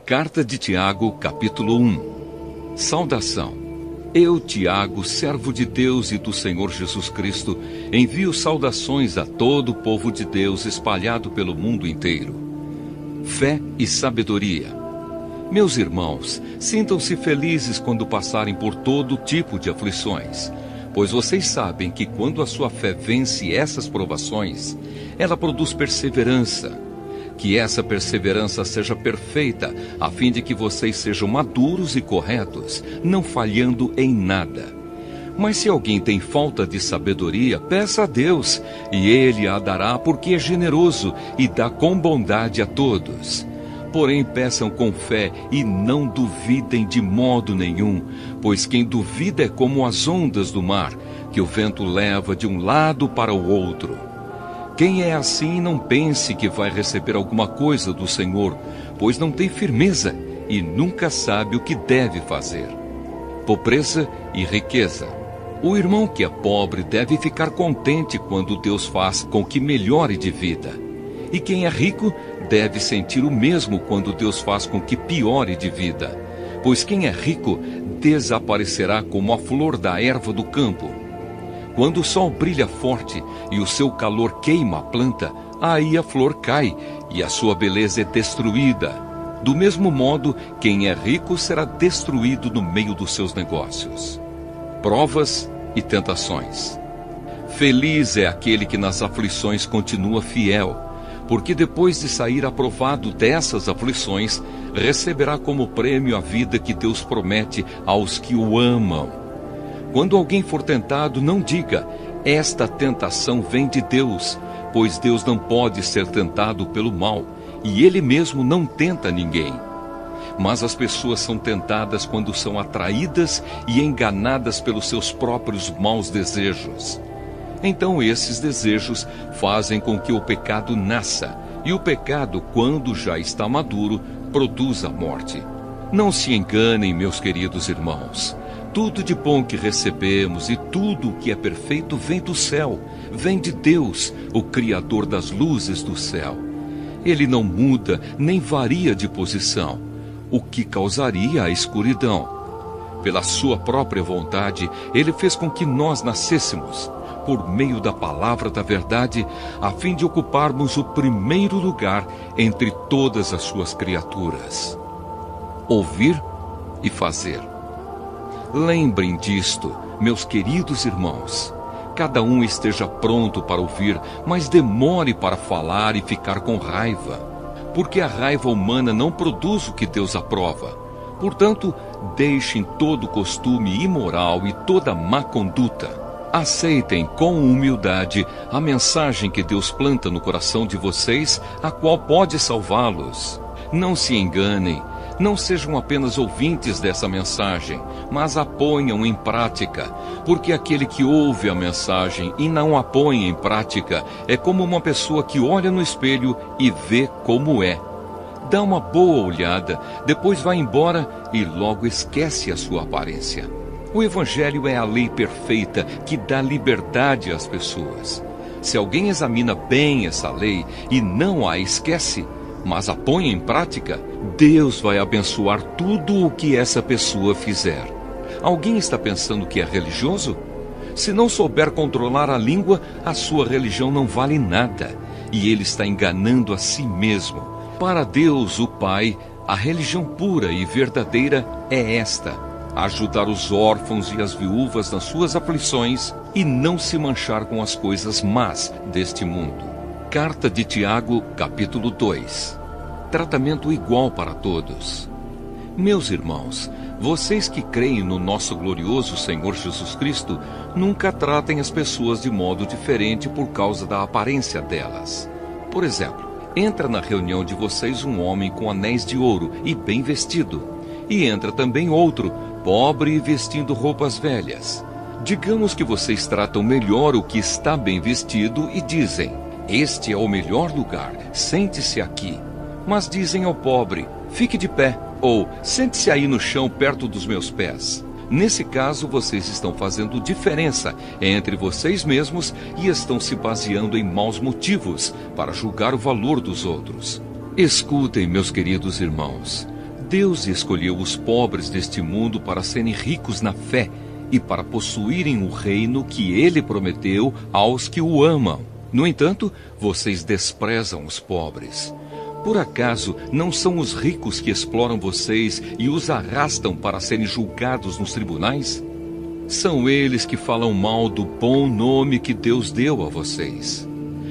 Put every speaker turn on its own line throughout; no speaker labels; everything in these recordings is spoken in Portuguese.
Carta de Tiago, capítulo 1. Saudação. Eu, Tiago, servo de Deus e do Senhor Jesus Cristo, envio saudações a todo o povo de Deus espalhado pelo mundo inteiro. Fé e sabedoria. Meus irmãos, sintam-se felizes quando passarem por todo tipo de aflições, pois vocês sabem que quando a sua fé vence essas provações, ela produz perseverança. Que essa perseverança seja perfeita, a fim de que vocês sejam maduros e corretos, não falhando em nada. Mas se alguém tem falta de sabedoria, peça a Deus, e Ele a dará, porque é generoso e dá com bondade a todos. Porém, peçam com fé e não duvidem de modo nenhum, pois quem duvida é como as ondas do mar, que o vento leva de um lado para o outro. Quem é assim, não pense que vai receber alguma coisa do Senhor, pois não tem firmeza e nunca sabe o que deve fazer. Pobreza e riqueza. O irmão que é pobre deve ficar contente quando Deus faz com que melhore de vida. E quem é rico deve sentir o mesmo quando Deus faz com que piore de vida. Pois quem é rico desaparecerá como a flor da erva do campo. Quando o sol brilha forte e o seu calor queima a planta, aí a flor cai e a sua beleza é destruída. Do mesmo modo, quem é rico será destruído no meio dos seus negócios. Provas e tentações. Feliz é aquele que nas aflições continua fiel, porque depois de sair aprovado dessas aflições, receberá como prêmio a vida que Deus promete aos que o amam. Quando alguém for tentado, não diga, esta tentação vem de Deus, pois Deus não pode ser tentado pelo mal, e Ele mesmo não tenta ninguém. Mas as pessoas são tentadas quando são atraídas e enganadas pelos seus próprios maus desejos. Então esses desejos fazem com que o pecado nasça, e o pecado, quando já está maduro, produz a morte. Não se enganem, meus queridos irmãos. Tudo de bom que recebemos e tudo o que é perfeito vem do céu, vem de Deus, o Criador das luzes do céu. Ele não muda nem varia de posição, o que causaria a escuridão. Pela sua própria vontade, Ele fez com que nós nascêssemos, por meio da palavra da verdade, a fim de ocuparmos o primeiro lugar entre todas as suas criaturas. Ouvir e fazer. Lembrem disto, meus queridos irmãos. Cada um esteja pronto para ouvir, mas demore para falar e ficar com raiva. Porque a raiva humana não produz o que Deus aprova. Portanto, deixem todo costume imoral e toda má conduta. Aceitem com humildade a mensagem que Deus planta no coração de vocês, a qual pode salvá-los. Não se enganem. Não sejam apenas ouvintes dessa mensagem, mas a ponham em prática, porque aquele que ouve a mensagem e não a põe em prática é como uma pessoa que olha no espelho e vê como é. Dá uma boa olhada, depois vai embora e logo esquece a sua aparência. O Evangelho é a lei perfeita que dá liberdade às pessoas. Se alguém examina bem essa lei e não a esquece, mas a põe em prática, Deus vai abençoar tudo o que essa pessoa fizer. Alguém está pensando que é religioso? Se não souber controlar a língua, a sua religião não vale nada, e ele está enganando a si mesmo. Para Deus, o Pai, a religião pura e verdadeira é esta: ajudar os órfãos e as viúvas nas suas aflições e não se manchar com as coisas más deste mundo. Carta de Tiago, capítulo 2. Tratamento igual para todos. Meus irmãos, vocês que creem no nosso glorioso Senhor Jesus Cristo, nunca tratem as pessoas de modo diferente por causa da aparência delas. Por exemplo, entra na reunião de vocês um homem com anéis de ouro e bem vestido, e entra também outro, pobre e vestindo roupas velhas. Digamos que vocês tratam melhor o que está bem vestido e dizem: este é o melhor lugar, sente-se aqui. Mas dizem ao pobre: fique de pé, ou sente-se aí no chão perto dos meus pés. Nesse caso, vocês estão fazendo diferença entre vocês mesmos e estão se baseando em maus motivos para julgar o valor dos outros. Escutem, meus queridos irmãos. Deus escolheu os pobres deste mundo para serem ricos na fé e para possuírem o reino que Ele prometeu aos que o amam. No entanto, vocês desprezam os pobres. Por acaso não são os ricos que exploram vocês e os arrastam para serem julgados nos tribunais? São eles que falam mal do bom nome que Deus deu a vocês.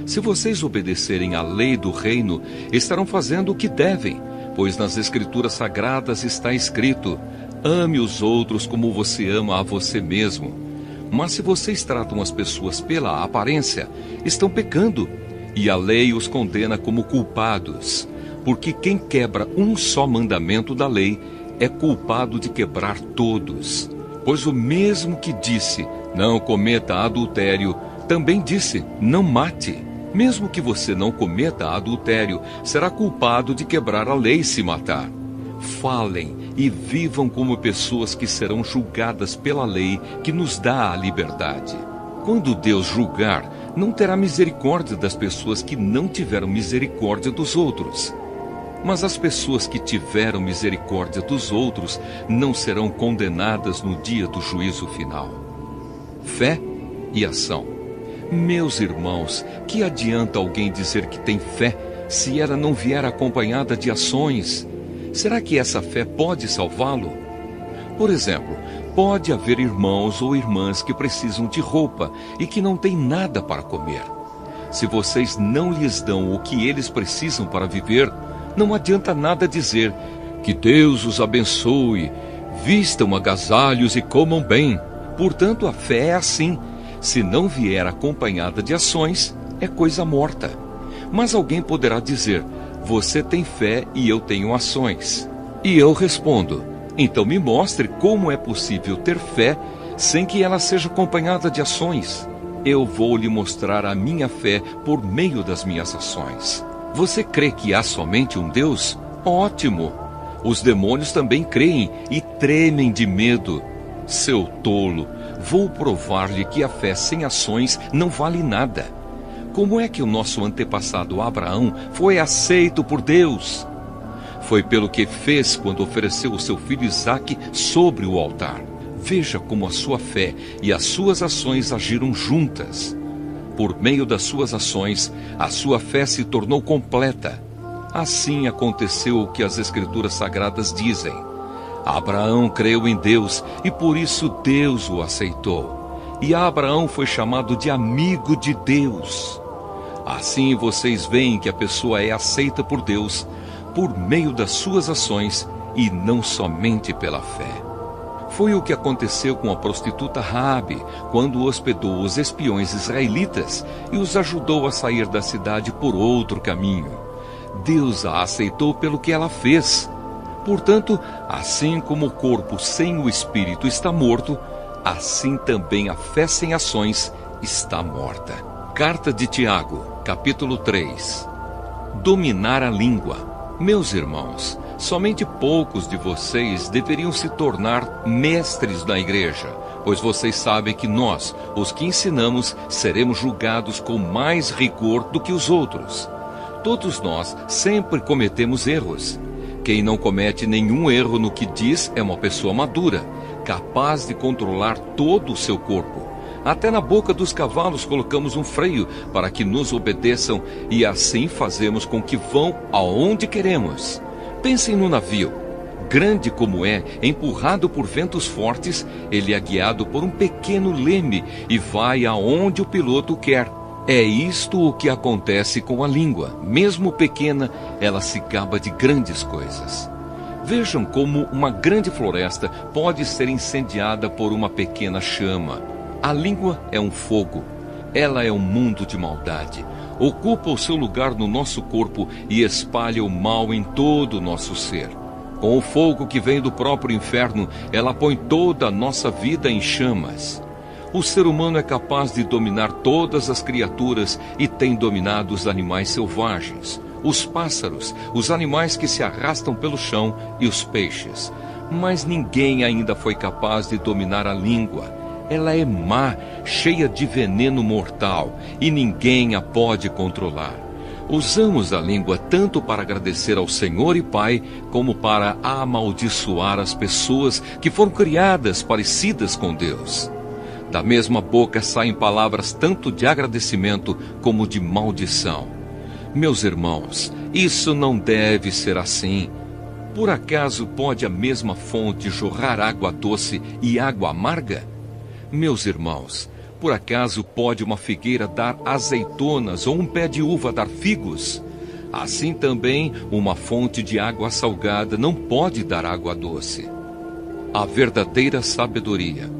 Se vocês obedecerem à lei do reino, estarão fazendo o que devem, pois nas Escrituras Sagradas está escrito: ame os outros como você ama a você mesmo. Mas se vocês tratam as pessoas pela aparência, estão pecando, e a lei os condena como culpados, porque quem quebra um só mandamento da lei é culpado de quebrar todos. Pois o mesmo que disse, não cometa adultério, também disse, não mate. Mesmo que você não cometa adultério, será culpado de quebrar a lei se matar. Falem e vivam como pessoas que serão julgadas pela lei que nos dá a liberdade. Quando Deus julgar, não terá misericórdia das pessoas que não tiveram misericórdia dos outros. Mas as pessoas que tiveram misericórdia dos outros não serão condenadas no dia do juízo final. Fé e ação. Meus irmãos, que adianta alguém dizer que tem fé se ela não vier acompanhada de ações? Será que essa fé pode salvá-lo? Por exemplo, pode haver irmãos ou irmãs que precisam de roupa e que não têm nada para comer. Se vocês não lhes dão o que eles precisam para viver, não adianta nada dizer que Deus os abençoe, vistam agasalhos e comam bem. Portanto, a fé é assim. Se não vier acompanhada de ações, é coisa morta. Mas alguém poderá dizer, você tem fé e eu tenho ações. E eu respondo, então me mostre como é possível ter fé sem que ela seja acompanhada de ações. Eu vou lhe mostrar a minha fé por meio das minhas ações. Você crê que há somente um Deus? Ótimo! Os demônios também creem e tremem de medo. Seu tolo, vou provar-lhe que a fé sem ações não vale nada. Como é que o nosso antepassado Abraão foi aceito por Deus? Foi pelo que fez quando ofereceu o seu filho Isaque sobre o altar. Veja como a sua fé e as suas ações agiram juntas. Por meio das suas ações, a sua fé se tornou completa. Assim aconteceu o que as Escrituras Sagradas dizem. Abraão creu em Deus e por isso Deus o aceitou. E Abraão foi chamado de amigo de Deus. Assim vocês veem que a pessoa é aceita por Deus por meio das suas ações e não somente pela fé. Foi o que aconteceu com a prostituta Raabe, quando hospedou os espiões israelitas e os ajudou a sair da cidade por outro caminho. Deus a aceitou pelo que ela fez. Portanto, assim como o corpo sem o espírito está morto, assim também a fé sem ações está morta. Carta de Tiago, capítulo 3. Dominar a língua. Meus irmãos, somente poucos de vocês deveriam se tornar mestres na igreja, pois vocês sabem que nós, os que ensinamos, seremos julgados com mais rigor do que os outros. Todos nós sempre cometemos erros. Quem não comete nenhum erro no que diz é uma pessoa madura, capaz de controlar todo o seu corpo. Até na boca dos cavalos colocamos um freio para que nos obedeçam e assim fazemos com que vão aonde queremos. Pensem no navio. Grande como é, empurrado por ventos fortes, ele é guiado por um pequeno leme e vai aonde o piloto quer. É isto o que acontece com a língua. Mesmo pequena, ela se gaba de grandes coisas. Vejam como uma grande floresta pode ser incendiada por uma pequena chama. A língua é um fogo. Ela é um mundo de maldade. Ocupa o seu lugar no nosso corpo e espalha o mal em todo o nosso ser. Com o fogo que vem do próprio inferno, ela põe toda a nossa vida em chamas. O ser humano é capaz de dominar todas as criaturas e tem dominado os animais selvagens, os pássaros, os animais que se arrastam pelo chão e os peixes. Mas ninguém ainda foi capaz de dominar a língua. Ela é má, cheia de veneno mortal, e ninguém a pode controlar. Usamos a língua tanto para agradecer ao Senhor e Pai, como para amaldiçoar as pessoas que foram criadas parecidas com Deus. Da mesma boca saem palavras tanto de agradecimento como de maldição. Meus irmãos, isso não deve ser assim. Por acaso pode a mesma fonte jorrar água doce e água amarga? Meus irmãos, por acaso pode uma figueira dar azeitonas ou um pé de uva dar figos? Assim também, uma fonte de água salgada não pode dar água doce. A verdadeira sabedoria.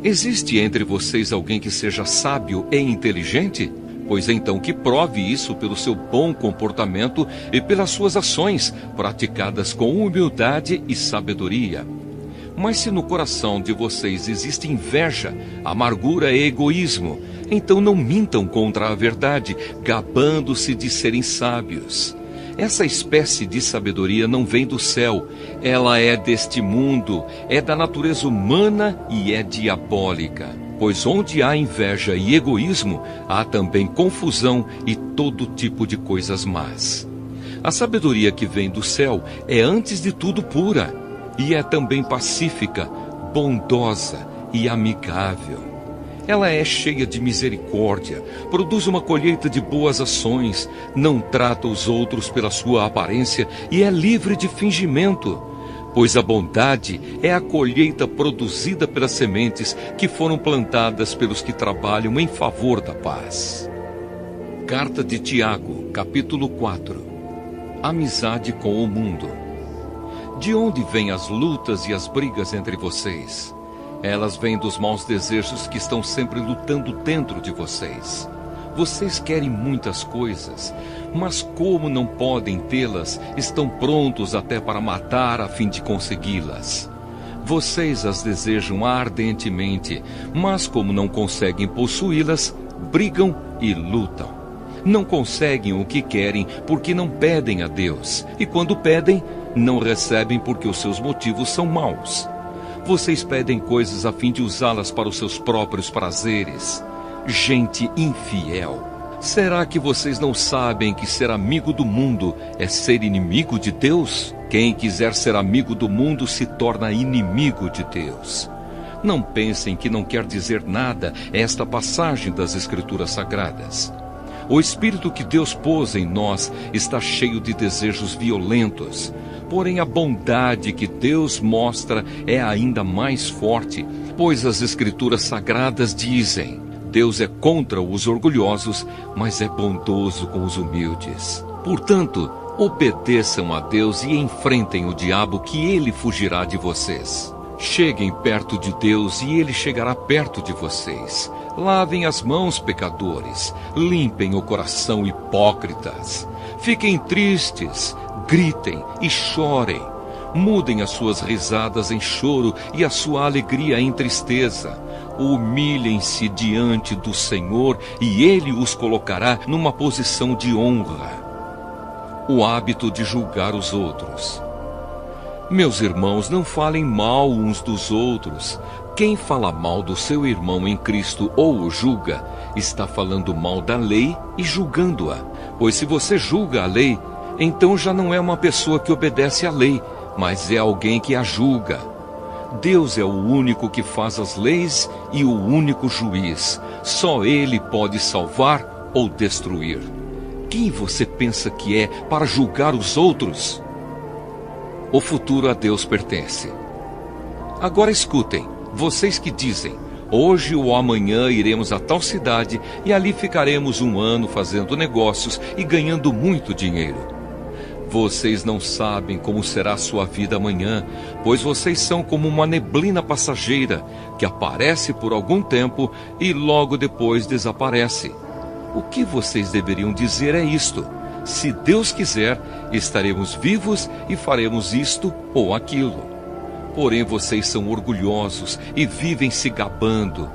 Existe entre vocês alguém que seja sábio e inteligente? Pois então que prove isso pelo seu bom comportamento e pelas suas ações, praticadas com humildade e sabedoria. Mas se no coração de vocês existe inveja, amargura e egoísmo, então não mintam contra a verdade, gabando-se de serem sábios. Essa espécie de sabedoria não vem do céu, ela é deste mundo, é da natureza humana e é diabólica. Pois onde há inveja e egoísmo, há também confusão e todo tipo de coisas más. A sabedoria que vem do céu é antes de tudo pura, e é também pacífica, bondosa e amigável. Ela é cheia de misericórdia, produz uma colheita de boas ações, não trata os outros pela sua aparência e é livre de fingimento. Pois a bondade é a colheita produzida pelas sementes que foram plantadas pelos que trabalham em favor da paz. Carta de Tiago, capítulo 4. Amizade com o mundo. De onde vêm as lutas e as brigas entre vocês? Elas vêm dos maus desejos que estão sempre lutando dentro de vocês. Vocês querem muitas coisas, mas como não podem tê-las, estão prontos até para matar a fim de consegui-las. Vocês as desejam ardentemente, mas como não conseguem possuí-las, brigam e lutam. Não conseguem o que querem porque não pedem a Deus, e quando pedem, não recebem porque os seus motivos são maus. Vocês pedem coisas a fim de usá-las para os seus próprios prazeres. Gente infiel, será que vocês não sabem que ser amigo do mundo é ser inimigo de Deus? Quem quiser ser amigo do mundo se torna inimigo de Deus. Não pensem que não quer dizer nada esta passagem das Escrituras Sagradas. O Espírito que Deus pôs em nós está cheio de desejos violentos. Porém, a bondade que Deus mostra é ainda mais forte, pois as Escrituras Sagradas dizem: Deus é contra os orgulhosos, mas é bondoso com os humildes. Portanto, obedeçam a Deus e enfrentem o diabo, que ele fugirá de vocês. Cheguem perto de Deus e ele chegará perto de vocês. Lavem as mãos, pecadores. Limpem o coração, hipócritas. Fiquem tristes, gritem e chorem. Mudem as suas risadas em choro e a sua alegria em tristeza. Humilhem-se diante do Senhor e Ele os colocará numa posição de honra. O hábito de julgar os outros. Meus irmãos, não falem mal uns dos outros. Quem fala mal do seu irmão em Cristo ou o julga, está falando mal da lei e julgando-a. Pois se você julga a lei, então já não é uma pessoa que obedece à lei, mas é alguém que a julga. Deus é o único que faz as leis e o único juiz. Só Ele pode salvar ou destruir. Quem você pensa que é para julgar os outros? O futuro a Deus pertence. Agora escutem, vocês que dizem: hoje ou amanhã iremos a tal cidade e ali ficaremos um ano fazendo negócios e ganhando muito dinheiro. Vocês não sabem como será a sua vida amanhã, pois vocês são como uma neblina passageira, que aparece por algum tempo e logo depois desaparece. O que vocês deveriam dizer é isto: se Deus quiser, estaremos vivos e faremos isto ou aquilo. Porém vocês são orgulhosos e vivem se gabando.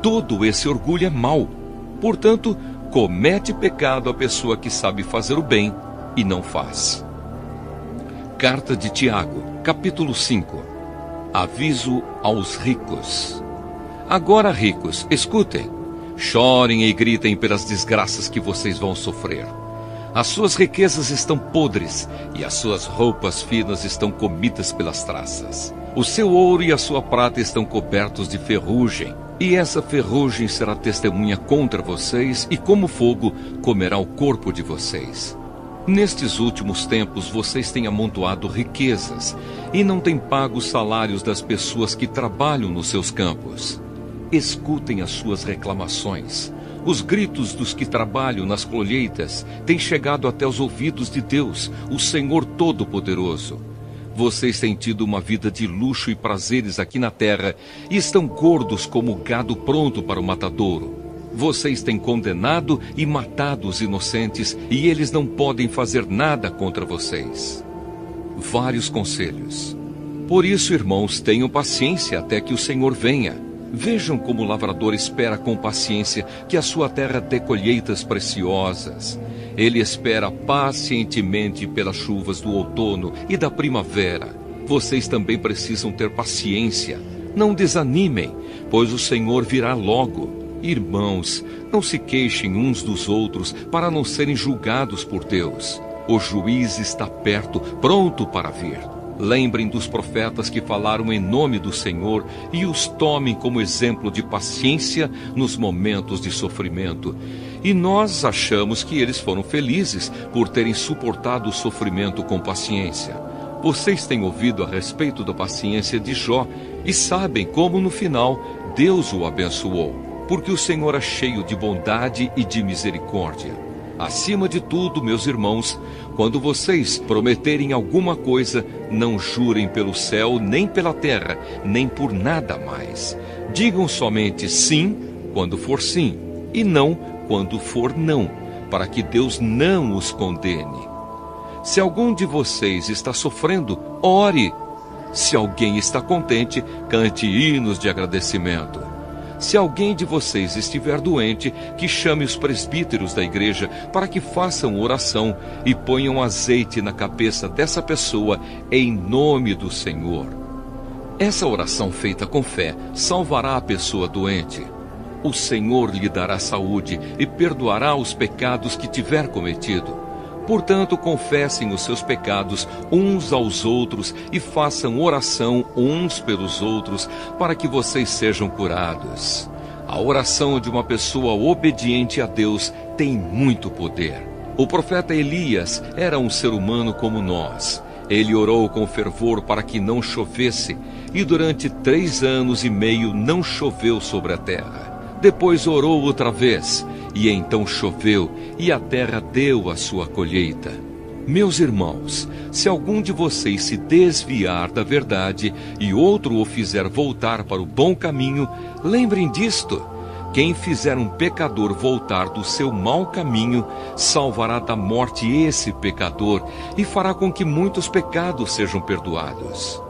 Todo esse orgulho é mau. Portanto, comete pecado a pessoa que sabe fazer o bem e não faz. Carta de Tiago, capítulo 5. Aviso aos ricos. Agora, ricos, escutem. Chorem e gritem pelas desgraças que vocês vão sofrer. As suas riquezas estão podres, e as suas roupas finas estão comidas pelas traças. O seu ouro e a sua prata estão cobertos de ferrugem, e essa ferrugem será testemunha contra vocês, e como fogo comerá o corpo de vocês. Nestes últimos tempos vocês têm amontoado riquezas, e não têm pago os salários das pessoas que trabalham nos seus campos. Escutem as suas reclamações. Os gritos dos que trabalham nas colheitas têm chegado até os ouvidos de Deus, o Senhor Todo-Poderoso. Vocês têm tido uma vida de luxo e prazeres aqui na terra e estão gordos como gado pronto para o matadouro. Vocês têm condenado e matado os inocentes e eles não podem fazer nada contra vocês. Vários conselhos. Por isso, irmãos, tenham paciência até que o Senhor venha. Vejam como o lavrador espera com paciência que a sua terra dê colheitas preciosas. Ele espera pacientemente pelas chuvas do outono e da primavera. Vocês também precisam ter paciência. Não desanimem, pois o Senhor virá logo. Irmãos, não se queixem uns dos outros para não serem julgados por Deus. O juiz está perto, pronto para vir. Lembrem dos profetas que falaram em nome do Senhor e os tomem como exemplo de paciência nos momentos de sofrimento. E nós achamos que eles foram felizes por terem suportado o sofrimento com paciência. Vocês têm ouvido a respeito da paciência de Jó e sabem como no final Deus o abençoou, porque o Senhor é cheio de bondade e de misericórdia. Acima de tudo, meus irmãos, quando vocês prometerem alguma coisa, não jurem pelo céu, nem pela terra, nem por nada mais. Digam somente sim, quando for sim, e não, quando for não, para que Deus não os condene. Se algum de vocês está sofrendo, ore. Se alguém está contente, cante hinos de agradecimento. Se alguém de vocês estiver doente, que chame os presbíteros da igreja para que façam oração e ponham azeite na cabeça dessa pessoa em nome do Senhor. Essa oração feita com fé salvará a pessoa doente. O Senhor lhe dará saúde e perdoará os pecados que tiver cometido. Portanto, confessem os seus pecados uns aos outros e façam oração uns pelos outros para que vocês sejam curados. A oração de uma pessoa obediente a Deus tem muito poder. O profeta Elias era um ser humano como nós. Ele orou com fervor para que não chovesse e durante 3 anos e meio não choveu sobre a terra. Depois orou outra vez. E então choveu, e a terra deu a sua colheita. Meus irmãos, se algum de vocês se desviar da verdade, e outro o fizer voltar para o bom caminho, lembrem disto: quem fizer um pecador voltar do seu mau caminho, salvará da morte esse pecador, e fará com que muitos pecados sejam perdoados.